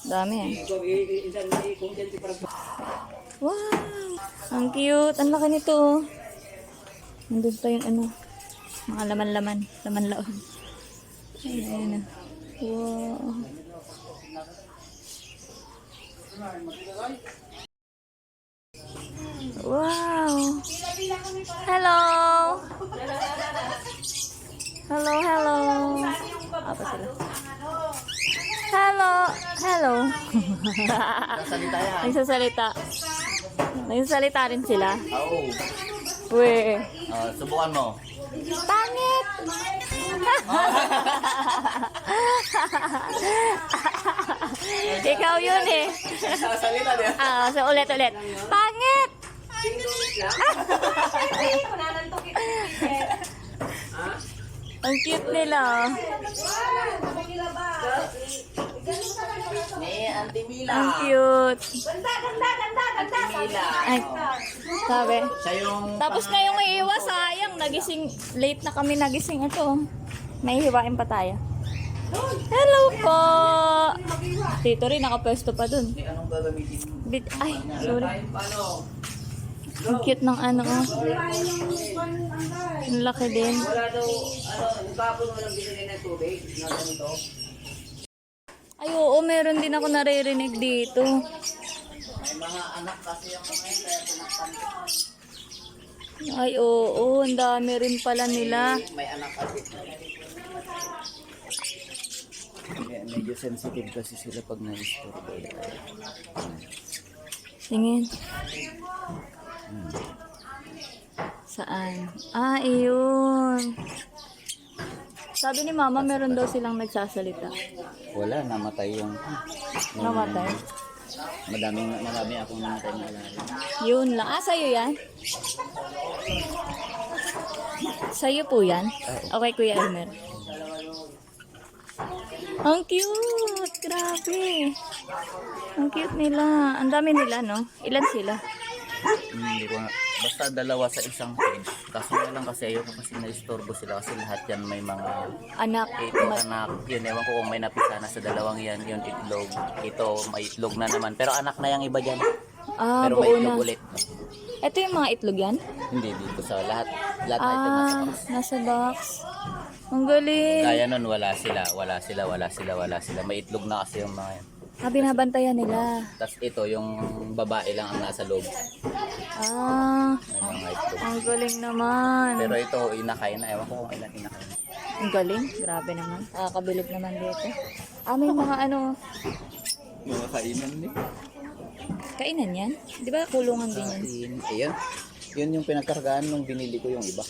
Dami ah. Wow! Ang cute. Ang laki nito. Nandun pa yung ano. Mga laman-laman. Laman-laon. Ayan. Wow. Wow. Hello. Hello, hello. Apa sila? Hello. Hello. Nagsasalita. Nagsasalita rin sila. Oo. Uwe. Subukan mo. Pangit. Ikaw yun eh. Salita niya. So ulit-ulit. Pangit. Ang cute nila. Ni Auntie Mila. Ang cute. Ay, sabi. Siya yung... Tapos na yung iiwas, sayang. Nagising, late na kami nagising. Ito, may hiwain pa tayo. Hello po. Tito rin, nakapwesto pa dun. Anong gagamitin mo? Ay, sorry. Paano? Ang cute ng ano, oh. Ang laki din. Wala daw, yung kapon mo lang binili ng tubig na ganito. Ay, oo, meron din ako naririnig dito. May mga anak kasi yung mga yun, kaya pinakpan. Ay, oo, ang dami rin pala nila. May anak kasi. Medyo sensitive kasi sila pag na-istorbo. Tingin. Saan? Ah, iyon. Sabi ni mama, meron daw silang nagsasalita. Wala, namatay yung... Namatay? Marami akong namatay na alaala. Yun lang. Ah, sa'yo yan? Sa'yo po yan? Okay, Kuya Elmer. Ang cute! Grabe! Ang cute nila. Ang dami nila, no? Ilan sila? Hindi ko nga. Basta dalawa sa isang cage. Kaso nga lang kasi ayoko kasi na-istorbo sila kasi lahat yan may mga Anak. anak. Yun, ewan ko kung may napisa na sa dalawang yan. Yun, itlog. Ito, may itlog na naman. Pero anak na yung iba dyan. Ah, Pero may buo itlog na. ulit. Ito yung mga itlog yan? Hindi, dito sa lahat. Lahat na ito nasa Ah, box. nasa box. Ang galing. Kaya nun, wala sila. May itlog na kasi yung mga yan. Ah, binabantayan nila. Tapos ito, yung babae lang ang nasa loob. Ah, May mga itlog. ang galing naman. Pero ito, inakain na. Ewan ko kung ilan inakain. Ang galing. Grabe naman. Nakakabilib naman dito. Ah, may mga ano. Mga kainan din. Kainan yan? Di ba kulungan din yan? Ayan. Yun yung pinagkargaan nung binili ko yung iba.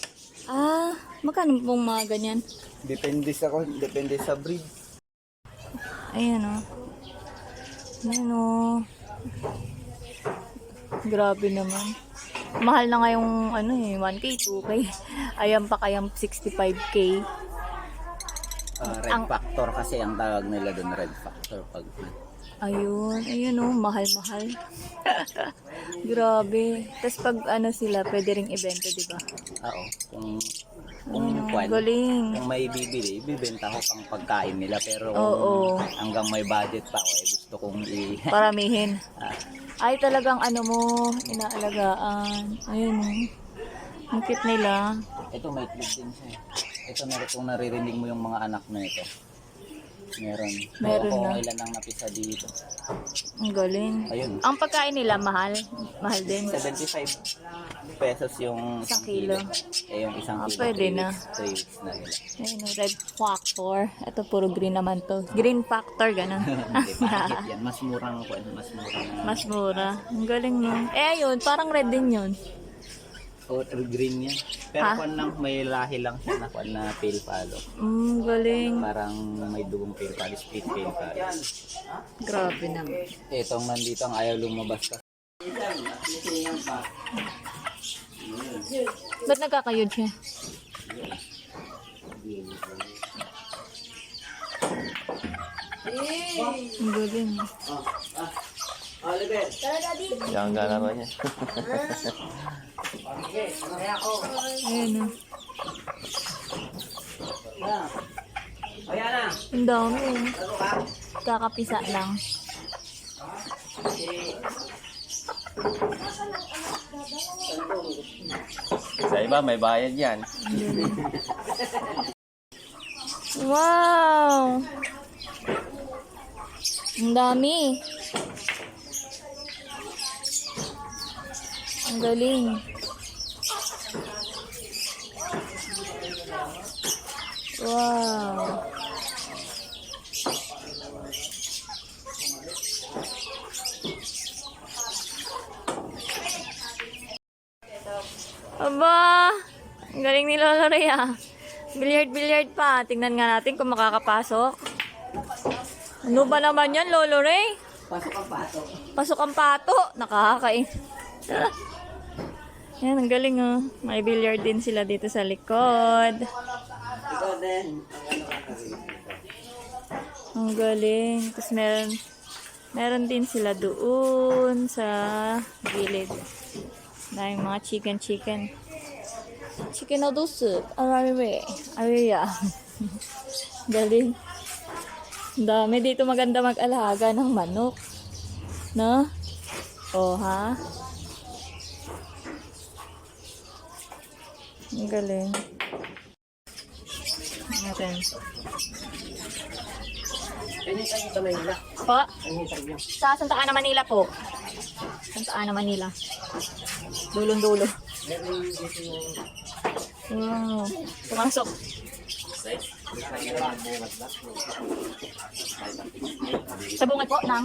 Ah, magkano pong mga ganyan? Depende sa breed. Ayan o. Ayan o. Grabe naman. Mahal na nga yung ano eh, 1K, 2K. Ayan pa kayang 65K. Red factor kasi ang tawag nila doon, red factor pag Ayun, ayun oh, mahal-mahal. Grabe. Tapos pag ano sila, pwede ring ibenta, di ba? Oo. Kung Galing. kung may bibili, bibenta ko pang pagkain nila pero Oo. hanggang may budget pa ako gusto kong Paramihin. Ay, talagang ano mo, inaalagaan. Ayun oh. Ang cute nila. ito may itlog din siya. Ito meron kung naririnig mo yung mga anak na ito. Meron Meron kung na. ilan ang napisa dito. Ang galing. Ayun. Ang pagkain nila, mahal. Mahal din. 75 pesos yung Isang kilo. Eh yung isang kilo, Pwede 3 na. weeks, 3 weeks na nila. Ayun oh, red factor. Ito puro green naman to. Green factor, ganun. Hindi, mahigit yan. Mas murang mas murang. Mas mura. Ang galing no. Eh ayun, parang red din yun. O green yan. Pero Ha? kung lang may lahi lang siya na kung na pale palo. Galing. Parang may dugong pale palo, split pale palo. Grabe naman. Itong nandito ang ayaw lumabas ka. Ba't nagkakayod siya? Ang galing. Yan ang laro niya. Ayan o. Ayan na. Ang dami oh. Kakapisa lang. Sa iba, may bayad yan. Wow! Ang dami. Ang galing. Wow. Aba, ang galing ni Lola Rhea. Billiard pa. Tingnan nga natin kung makakapasok. Ano ba naman yan, Lolo Ray? Pasok ang pato. Pasok ang pato. Nakakakain. Yan, ang galing oh. May billiard din sila dito sa likod. Ikaw din. Ang galing. Tapos meron din sila doon sa gilid. Dahil mga chicken. Chicken noodle soup. Araya. Galing. Ang dami dito, maganda mag-alaga ng manok. No? Oh, ha? Ang galing. Natin. Anytime sa Manila. Po? Anytime lang. Sa Santa Ana, Manila po. Santa Ana, Manila. Dulong-dulo. Meron dito yung Wow. Pumasok. Sa bungad po ng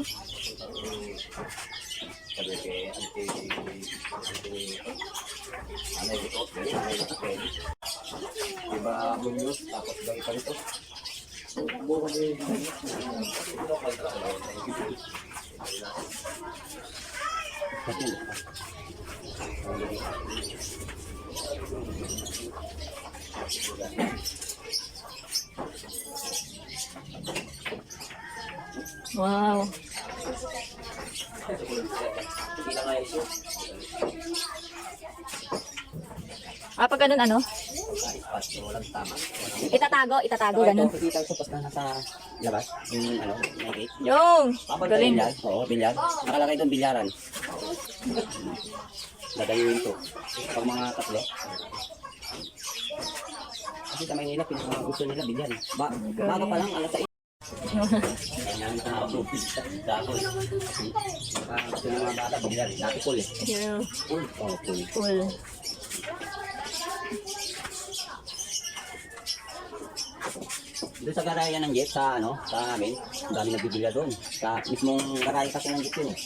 iba munyos, tapos gawin pa nito. wow. Pag ganun ano? Walang tama. Itatago, ganun. Kita ko pas na nasa labas, yung ano, may gate. Yung! Galing. Galing. Oo, bilyar. Nakalagay doon bilyaran. Dadayuin to. Pag mga tatlo. Kasi sa Maynila, gusto nila bilyar. Bago pa lang, alas 6. Ganyan na ako. Dako eh. Gusto ng mga bata, bilyar. Dati full eh. Yeah. Full. Oh, full. Cool. Doon sa garahe ng jeep, sa ano, sa amin, ang dami nagbibilya doon. Sa mismong garahe kasi ng jeep yun eh.